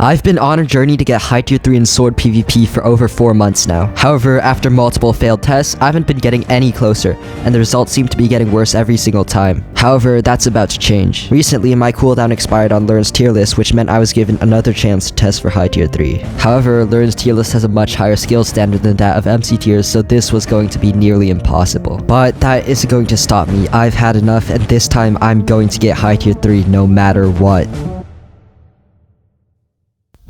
I've been on a journey to get high tier 3 in sword PvP for over 4 months now. However, after multiple failed tests, I haven't been getting any closer, and the results seem to be getting worse every single time. However, that's about to change. Recently, my cooldown expired on Learn's tier list, which meant I was given another chance to test for high tier 3. However, Learn's tier list has a much higher skill standard than that of MCtiers, so this was going to be nearly impossible. But that isn't going to stop me. I've had enough, and this time I'm going to get high tier 3 no matter what.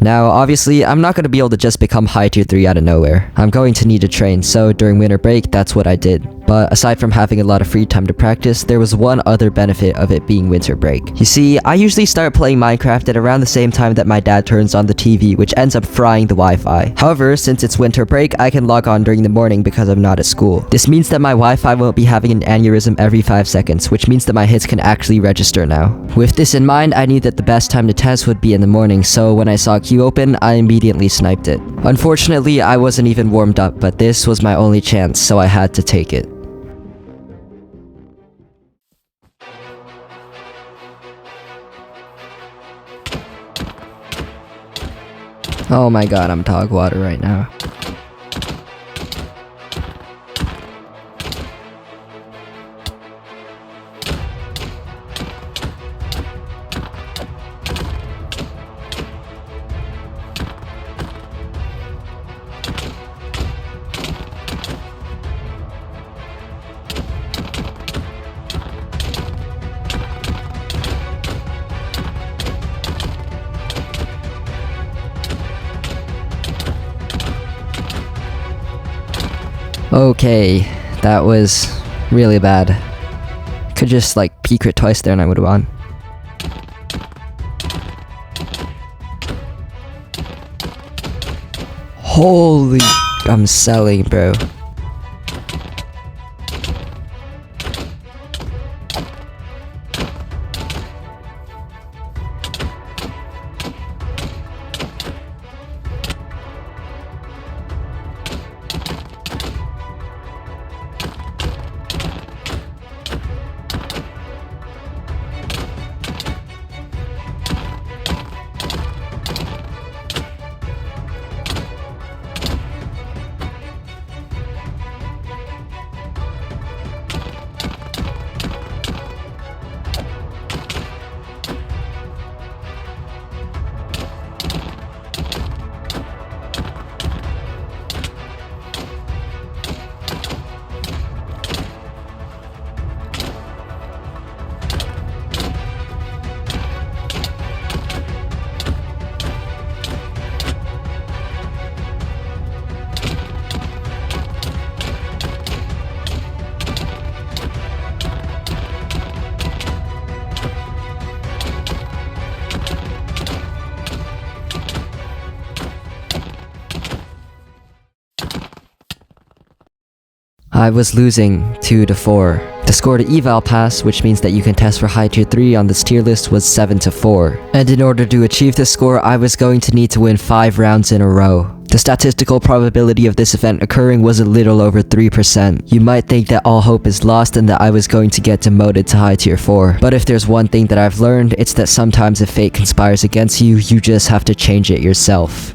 Now, obviously, I'm not going to be able to just become high tier 3 out of nowhere. I'm going to need to train, so during winter break, that's what I did. But aside from having a lot of free time to practice, there was one other benefit of it being winter break. You see, I usually start playing Minecraft at around the same time that my dad turns on the TV, which ends up frying the Wi-Fi. However, since it's winter break, I can log on during the morning because I'm not at school. This means that my Wi-Fi won't be having an aneurysm every 5 seconds, which means that my hits can actually register now. With this in mind, I knew that the best time to test would be in the morning, so when I saw queue open, I immediately sniped it. Unfortunately, I wasn't even warmed up, but this was my only chance, so I had to take it. Oh my god, I'm dog water right now. Okay, that was really bad. Could just like peek crit twice there and I would have won. Holy, I'm selling, bro. I was losing 2-4. The score to eval pass, which means that you can test for high tier 3 on this tier list, was 7-4. And in order to achieve this score, I was going to need to win 5 rounds in a row. The statistical probability of this event occurring was a little over 3%. You might think that all hope is lost and that I was going to get demoted to high tier 4. But if there's one thing that I've learned, it's that sometimes if fate conspires against you, you just have to change it yourself.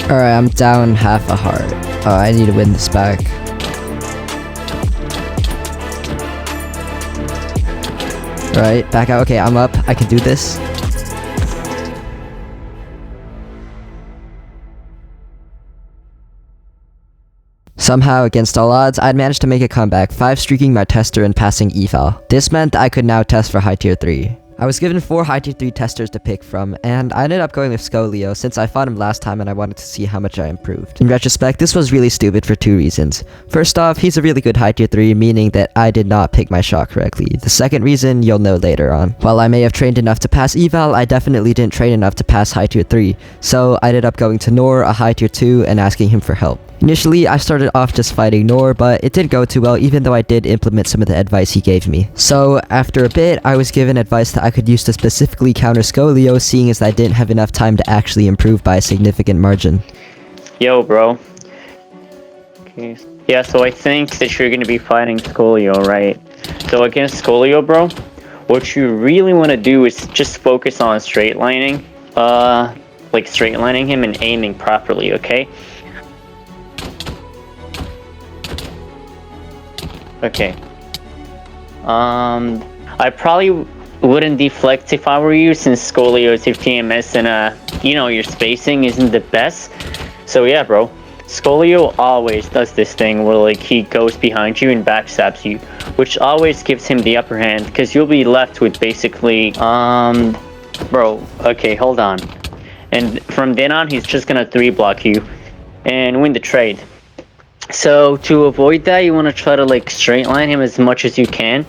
Alright, I'm down half a heart. Oh, I need to win this back. Alright, back out. Okay, I'm up. I can do this. Somehow, against all odds, I'd managed to make a comeback, 5-streaking my tester and passing eval. This meant I could now test for high tier 3. I was given 4 high tier 3 testers to pick from, and I ended up going with Skolio since I fought him last time and I wanted to see how much I improved. In retrospect, this was really stupid for 2 reasons. First off, he's a really good high tier 3, meaning that I did not pick my shot correctly. The second reason, you'll know later on. While I may have trained enough to pass eval, I definitely didn't train enough to pass high tier 3, so I ended up going to Nor, a high tier 2, and asking him for help. Initially, I started off just fighting Nor, but it didn't go too well even though I did implement some of the advice he gave me. So, after a bit, I was given advice that I could use to specifically counter Skolio, seeing as I didn't have enough time to actually improve by a significant margin. Yo, bro. Okay. Yeah, so I think that you're gonna be fighting Skolio, right? So against Skolio, bro, what you really want to do is just focus on straight lining. Like straight lining him and aiming properly, okay? Okay. I probably wouldn't deflect if I were you, since Skolio's TMS and you know, your spacing isn't the best. So yeah, bro. Skolio always does this thing where like he goes behind you and backstabs you, which always gives him the upper hand because you'll be left with basically bro, okay, hold on. And from then on, he's just gonna 3-block you and win the trade. So to avoid that, you want to try to like straight line him as much as you can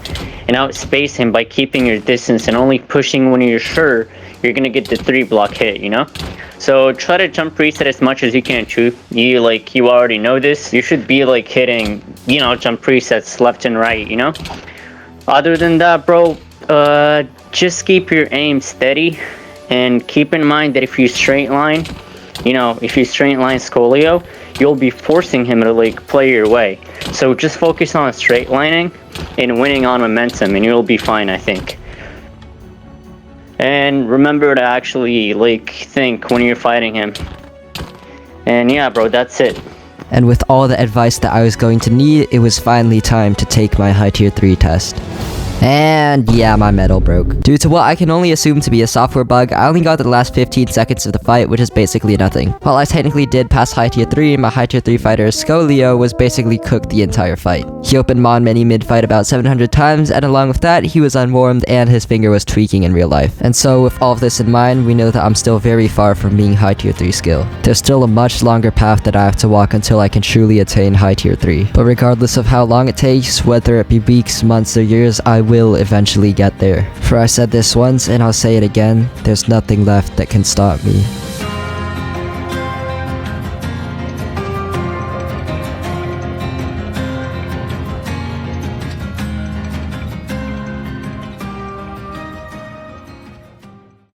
and outspace him by keeping your distance and only pushing when you're sure you're gonna get the 3-block hit, you know? So try to jump reset as much as you can too. You already know this. You should be like hitting, you know, jump resets left and right, you know? Other than that, bro, just keep your aim steady and keep in mind that if you straight line, you know, if you straight line Skolio, you'll be forcing him to like play your way. So just focus on straight lining and winning on momentum and you'll be fine, I think. And remember to actually like think when you're fighting him. And yeah, bro, that's it. And with all the advice that I was going to need, it was finally time to take my high tier 3 test. And yeah, my medal broke. Due to what I can only assume to be a software bug, I only got the last 15 seconds of the fight, which is basically nothing. While I technically did pass high tier 3, my high tier 3 fighter Skolio was basically cooked the entire fight. He opened Mon Many mid-fight about 700 times, and along with that, he was unwarmed and his finger was tweaking in real life. And so with all of this in mind, we know that I'm still very far from being high tier 3 skill. There's still a much longer path that I have to walk until I can truly attain high tier 3. But regardless of how long it takes, whether it be weeks, months, or years, I will eventually get there. For I said this once and I'll say it again, there's nothing left that can stop me.